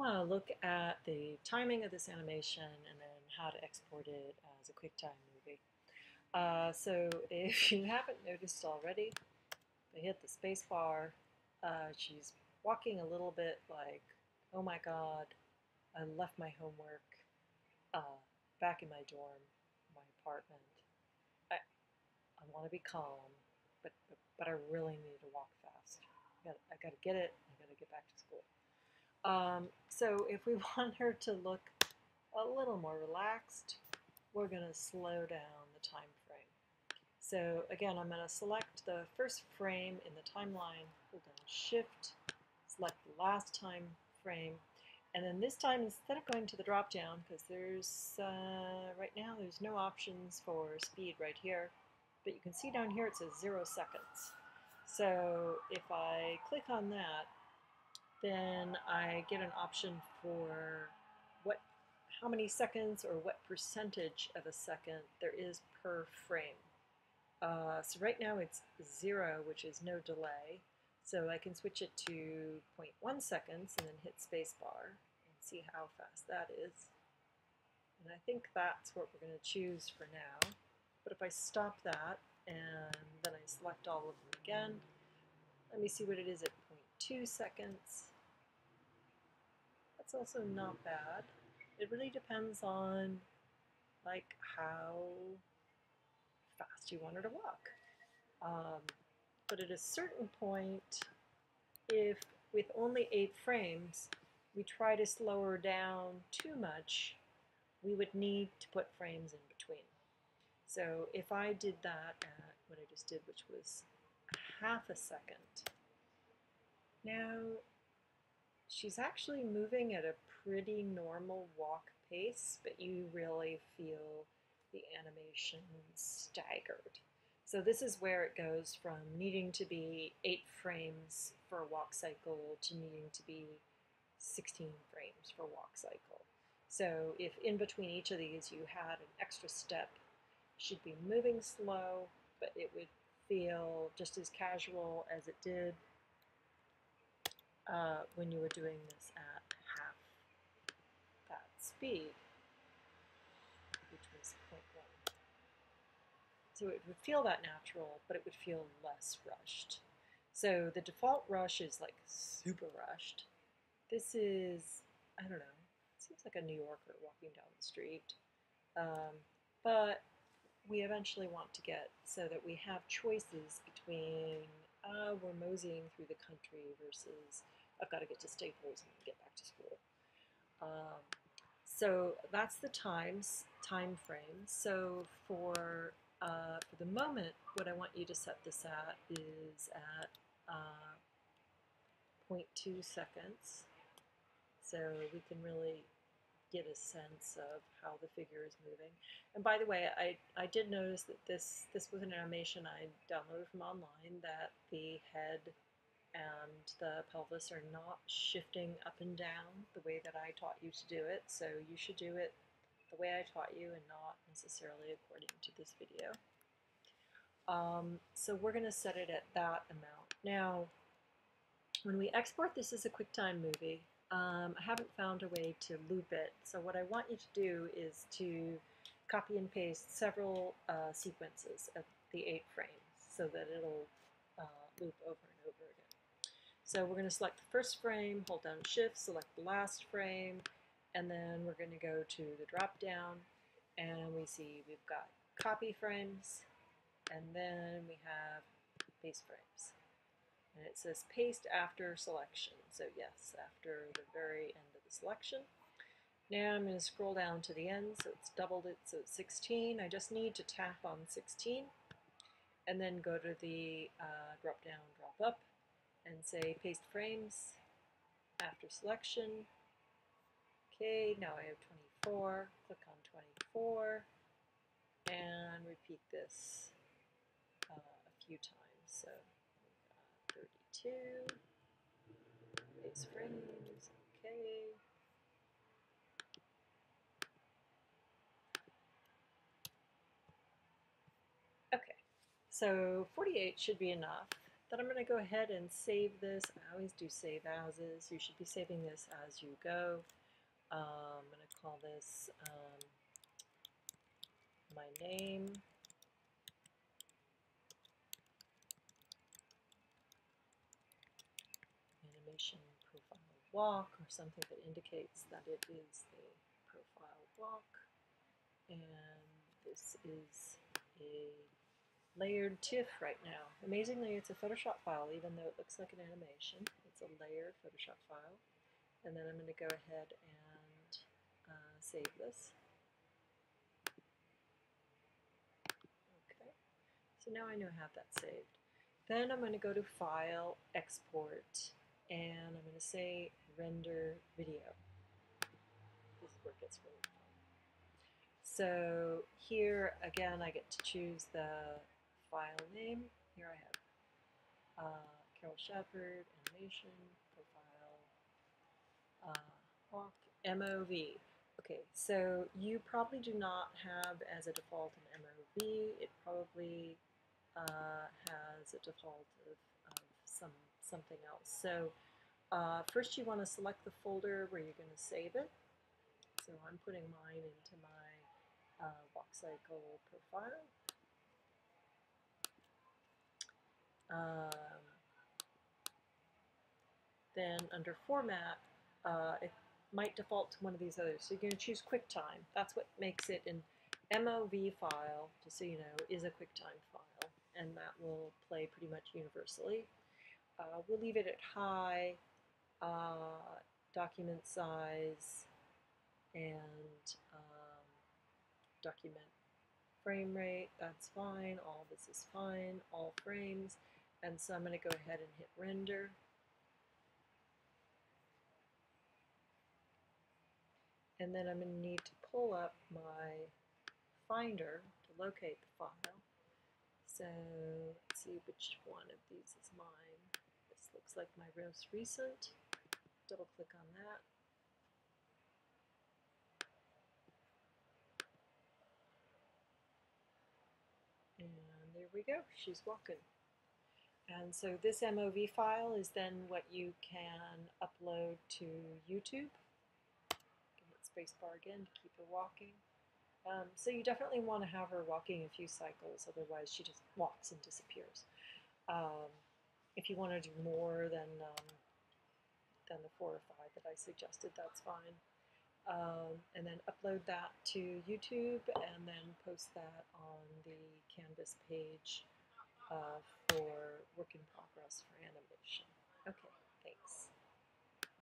want to look at the timing of this animation and then how to export it as a QuickTime movie. So if you haven't noticed already, I hit the space bar. She's walking a little bit like, oh my god, I left my homework back in my dorm, my apartment. I want to be calm, but I really need to walk fast. I got to get it. I got to get back to school. So if we want her to look a little more relaxed, we're going to slow down the time frame. So again, I'm going to select the first frame in the timeline, hold down Shift, select the last time frame, and then this time, instead of going to the drop down, because there's right now there's no options for speed right here, but you can see down here it says 0 seconds. So if I click on that, then I get an option for how many seconds or what percentage of a second there is per frame. So right now it's 0, which is no delay. So I can switch it to 0.1 seconds and then hit spacebar and see how fast that is. And I think that's what we're going to choose for now. But if I stop that and then I select all of them again, let me see what it is at 0.2 seconds. That's also not bad. It really depends on like how fast you want her to walk. But at a certain point, if with only 8 frames, we try to slow her down too much, we would need to put frames in between. So if I did that at what I just did, which was half a second, now she's actually moving at a pretty normal walk pace, but you really feel the animation staggered. So this is where it goes from needing to be 8 frames for a walk cycle to needing to be 16 frames for walk cycle. So if in between each of these you had an extra step, she'd be moving slow, but it would feel just as casual as it did when you were doing this at half that speed, which was 0.1. So it would feel that natural, but it would feel less rushed. So the default rush is like super rushed. This is, I don't know, it seems like a New Yorker walking down the street. But we eventually want to get so that we have choices between we're moseying through the country versus I've got to get to Staples and get back to school. So that's the time frame. So for the moment, what I want you to set this at is at 0.2 seconds. So we can really get a sense of how the figure is moving. And by the way, I did notice that this was an animation I downloaded from online, that the head and the pelvis are not shifting up and down the way that I taught you to do it. So you should do it the way I taught you and not necessarily according to this video. So we're going to set it at that amount. Now, when we export this as a QuickTime movie, I haven't found a way to loop it. So what I want you to do is to copy and paste several sequences of the 8 frames so that it'll loop over and over again. So we're going to select the first frame, hold down Shift, select the last frame, and then we're going to go to the drop down, and we see we've got copy frames, and then we have paste frames. And it says paste after selection. So yes, after the very end of the selection. Now I'm going to scroll down to the end, so it's doubled it, so it's 16. I just need to tap on 16 and then go to the drop down, drop up, and say paste frames after selection. Okay, now I have 24. Click on 24 and repeat this a few times. So 32, base frames, okay. Okay, so 48 should be enough. Then I'm going to go ahead and save this. I always do save as is. You should be saving this as you go. I'm going to call this my name. Animation profile walk, or something that indicates that it is the profile walk. And this is a layered TIFF right now. Amazingly, it's a Photoshop file, even though it looks like an animation. It's a layered Photoshop file. And then I'm going to go ahead and save this. Okay, so now I know I have that saved. Then I'm going to go to File, Export, and I'm going to say Render Video. This is where it gets really fun. So here, again, I get to choose the file name. Here I have Carol Shepard, Animation, Profile, Walk, MOV. Okay, so you probably do not have as a default an MOV. It probably has a default of something else. So first you want to select the folder where you're going to save it. So I'm putting mine into my WalkCycle profile. Then under Format, it might default to one of these others. So you're going to choose QuickTime. That's what makes it an MOV file, just so you know, is a QuickTime file, and that will play pretty much universally. We'll leave it at high, document size, and document frame rate. That's fine. All this is fine. All frames. And so I'm going to go ahead and hit render. And then I'm going to need to pull up my Finder to locate the file. So let's see which one of these is mine. This looks like my most recent. Double click on that. And there we go, she's walking. And so this MOV file is then what you can upload to YouTube. Hit spacebar again to keep her walking. So you definitely want to have her walking a few cycles, otherwise she just walks and disappears. If you want to do more than the 4 or 5 that I suggested, that's fine. And then upload that to YouTube and then post that on the Canvas page for work in progress for animation. Okay, thanks.